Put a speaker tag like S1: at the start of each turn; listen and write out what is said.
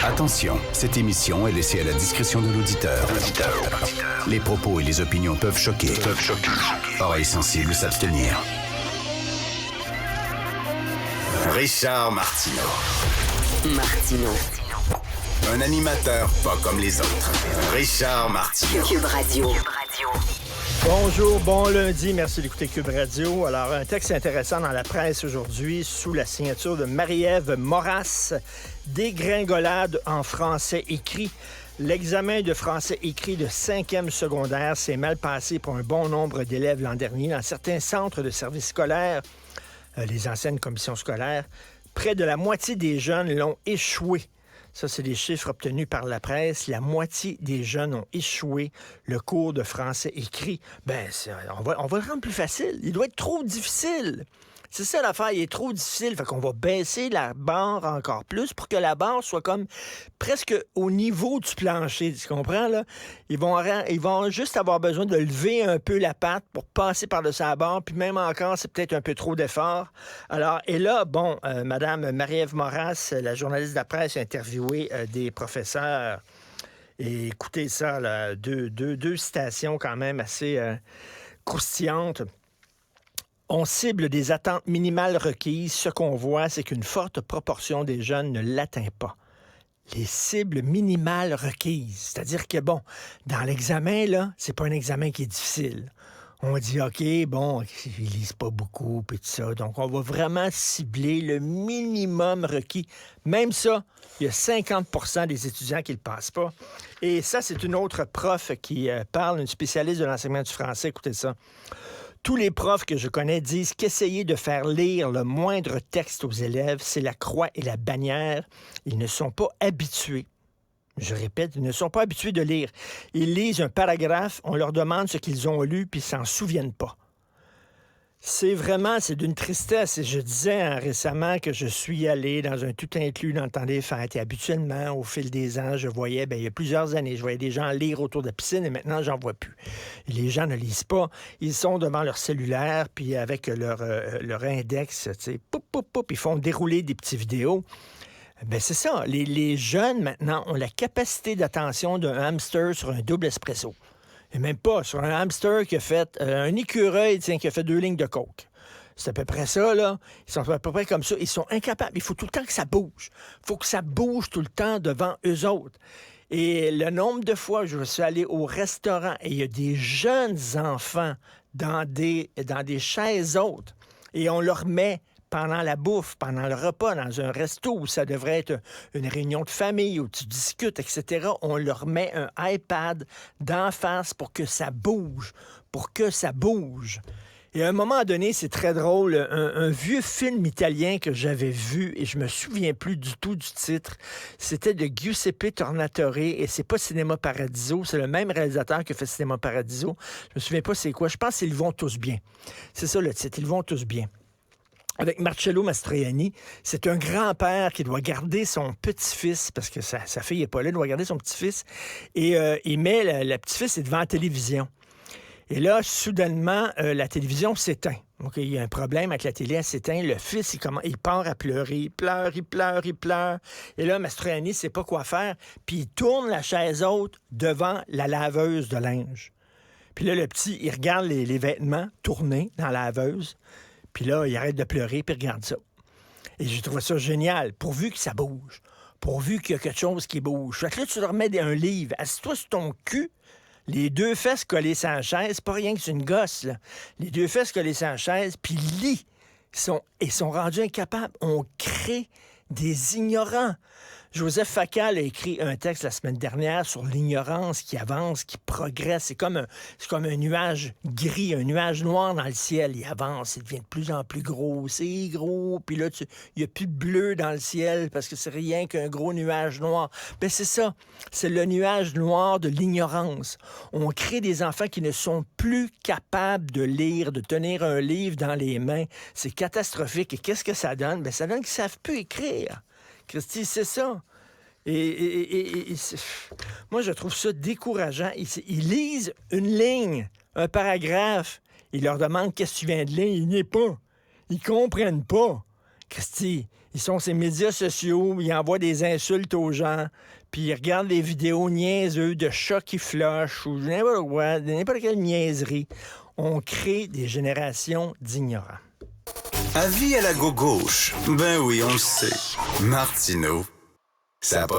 S1: Attention, cette émission est laissée à la discrétion de l'auditeur. Les propos et les opinions peuvent choquer. Oreilles sensibles s'abstenir. Richard Martineau. Un animateur pas comme les autres. Richard Martineau.
S2: Cube Radio.
S3: Bonjour, bon lundi, merci d'écouter Cube Radio. Alors, un texte intéressant dans la presse aujourd'hui sous la signature de Marie-Ève Moras, Dégringolade en français écrit. L'examen de français écrit de 5e secondaire s'est mal passé pour un bon nombre d'élèves l'an dernier dans certains centres de services scolaires, les anciennes commissions scolaires. Près de la moitié des jeunes l'ont échoué. Ça, c'est des chiffres obtenus par la presse. La moitié des jeunes ont échoué le cours de français écrit. On va le rendre plus facile. Il doit être trop difficile. C'est ça l'affaire, il est trop difficile. Fait qu'on va baisser la barre encore plus pour que la barre soit comme presque au niveau du plancher. Tu comprends, là? Ils vont juste avoir besoin de lever un peu la patte pour passer par-dessus la barre. Puis même encore, c'est peut-être un peu trop d'effort. Alors, et là, Madame Marie-Ève Moras, la journaliste de la presse, a interviewé des professeurs. Et écoutez ça, là, deux citations quand même assez croustillantes. On cible des attentes minimales requises. Ce qu'on voit, c'est qu'une forte proportion des jeunes ne l'atteint pas. Les cibles minimales requises. C'est-à-dire que, dans l'examen, là, c'est pas un examen qui est difficile. On dit, OK, ils lisent pas beaucoup, puis tout ça. Donc, on va vraiment cibler le minimum requis. Même ça, il y a 50% des étudiants qui le passent pas. Et ça, c'est une autre prof qui parle, une spécialiste de l'enseignement du français. Écoutez ça. Tous les profs que je connais disent qu'essayer de faire lire le moindre texte aux élèves, c'est la croix et la bannière. Ils ne sont pas habitués. Je répète, ils ne sont pas habitués de lire. Ils lisent un paragraphe, on leur demande ce qu'ils ont lu, puis ils s'en souviennent pas. C'est d'une tristesse. Et je disais récemment que je suis allé dans un tout inclus dans le temps des fêtes. Et habituellement, au fil des ans, je voyais, il y a plusieurs années, je voyais des gens lire autour de la piscine et maintenant, j'en vois plus. Et les gens ne lisent pas. Ils sont devant leur cellulaire, puis avec leur index, tu sais, ils font dérouler des petites vidéos. C'est ça. Les jeunes, maintenant, ont la capacité d'attention d'un hamster sur un double espresso. Et même pas sur un hamster qui a fait un écureuil, qui a fait 2 lignes de coke. C'est à peu près ça, là. Ils sont à peu près comme ça. Ils sont incapables. Il faut tout le temps que ça bouge. Il faut que ça bouge tout le temps devant eux autres. Et le nombre de fois où je suis allé au restaurant et il y a des jeunes enfants dans des chaises hautes et on leur met pendant la bouffe, pendant le repas, dans un resto où ça devrait être une réunion de famille, où tu discutes, etc., on leur met un iPad d'en face pour que ça bouge. Et à un moment donné, c'est très drôle, un vieux film italien que j'avais vu, et je me souviens plus du tout du titre, c'était de Giuseppe Tornatore, et c'est pas Cinéma Paradiso, c'est le même réalisateur qui a fait Cinéma Paradiso. Je me souviens pas c'est quoi, je pense c'est Ils vont tous bien. C'est ça le titre, Ils vont tous bien. Avec Marcello Mastroianni, c'est un grand-père qui doit garder son petit-fils, parce que sa fille n'est pas là, il doit garder son petit-fils, et il met le petit-fils devant la télévision. Et là, soudainement, la télévision s'éteint. Donc, il y a un problème avec la télé, elle s'éteint. Le fils, il part à pleurer. Il pleure. Et là, Mastroianni ne sait pas quoi faire, puis il tourne la chaise haute devant la laveuse de linge. Puis là, le petit, il regarde les vêtements tournés dans la laveuse. Puis là, il arrête de pleurer, puis il regarde ça. Et j'ai trouvé ça génial, pourvu que ça bouge. Pourvu qu'il y a quelque chose qui bouge. Fait que là, tu leur mets un livre. Assis-toi sur ton cul, les 2 fesses collées sur la chaise, pas rien que c'est une gosse, là. Les 2 fesses collées sur la chaise, puis lis. Ils sont rendus incapables. On crée des ignorants. Joseph Facal a écrit un texte la semaine dernière sur l'ignorance qui avance, qui progresse. C'est comme un nuage gris, un nuage noir dans le ciel. Il avance, il devient de plus en plus gros. C'est gros, puis là, il n'y a plus de bleu dans le ciel parce que c'est rien qu'un gros nuage noir. C'est ça. C'est le nuage noir de l'ignorance. On crée des enfants qui ne sont plus capables de lire, de tenir un livre dans les mains. C'est catastrophique. Et qu'est-ce que ça donne? Ça donne qu'ils ne savent plus écrire. Christy, c'est ça. Et moi, je trouve ça décourageant. Ils lisent une ligne, un paragraphe. Ils leur demandent qu'est-ce que tu viens de lire. Ils n'y est pas. Ils comprennent pas. Christy, Ils sont sur les médias sociaux, ils envoient des insultes aux gens, puis ils regardent des vidéos niaiseux de chats qui flochent ou n'importe quelle niaiserie. On crée des générations d'ignorants.
S2: Avis à la gauche. Ben oui, on le sait. Martineau, ça a pas